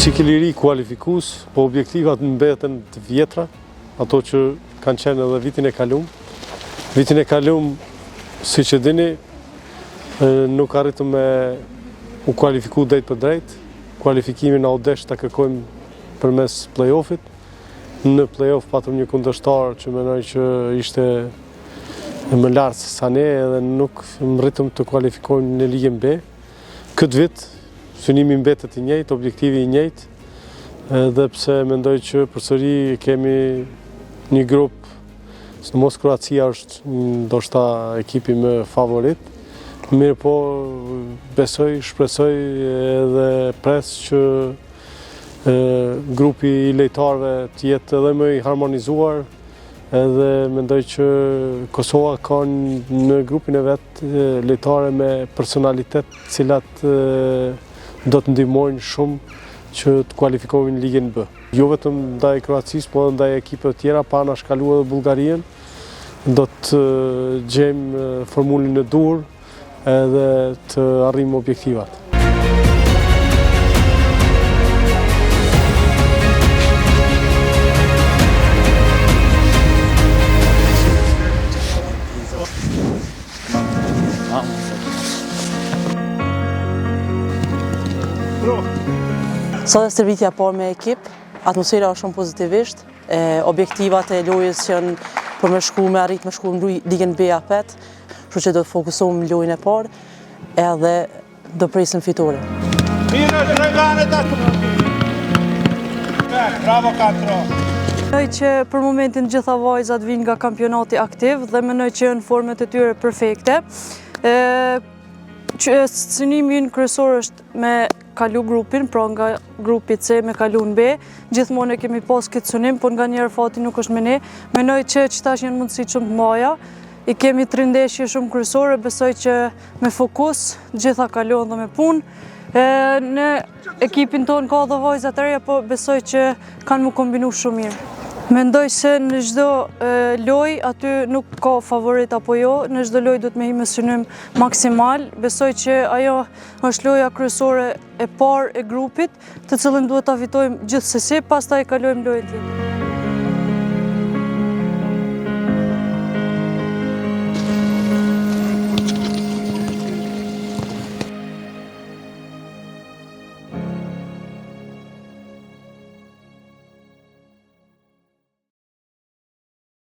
Cikli i ri kualifikus, po objektivat mbeten të vjetra, ato që kanë qenë edhe vitin e kalum. Vitin e kalum, si që dini, nuk arritëm me u kualifiku drejt për drejt. Kualifikimin a odesh të kërkojmë përmes play-offit. Në play-off patëm një kundërshtar që menoj që ishte më lartë se sa ne edhe nuk më rritëm të kualifikojmë në Ligën B. Këtë vit, synimi mbetet i njëjtë, objektivi i njëjtë, edhe pse mendoj që përsëri kemi një grup, sidomos Kroacia është ndoshta ekipi më favorit, mirë po besoj, shpresoj edhe pres që grupi i lejtarëve të jetë edhe më i harmonizuar, edhe mendoj që Kosova ka në grupin e vetë lejtare me personalitet cilat do të ndihmojnë shumë që të kualifikohen në Ligën B. Jo vetëm ndaj Kroacisë, po edhe ndaj ekipeve të tjera, pa na shkaluar edhe Bullgarinë, do të gjejmë formulën e duhur edhe të arrijmë objektivat. Sot është stërvitja parë me ekip, atmosfera është shumë pozitivisht, objektivat e lojës që janë për me shku, me arrit me shku në Ligën B apet, kështu që do të fokusohëm në lojën e parë, edhe do presim fitore. Menoj që për momentin gjitha vajzat vinë nga kampionati aktiv dhe menoj që janë formet e tyre perfekte. Synimi në kryesor është me kalu grupin, pra nga grupi C me kalu në B. Gjithmonë e kemi pas këtë synim, po nga njerë fati nuk është me ne. Menoj që qëtash janë mundësi shumë të maja. I kemi 3 ndeshje shumë kryesore, besoj që me fokus, gjitha kalon dhe me punë. Në ekipin tonë ka dhe vajzat e reja, po besoj që kanë mu kombinu shumë mirë. Mendoj se në çdo loj aty nuk ka favorit apo jo, në çdo loj duhet me hi me synim maksimal. Besoj që ajo është loja kryesore e parë e grupit, të cilën duhet ta fitojmë gjithsesi, pastaj kalojmë lojën tjetër.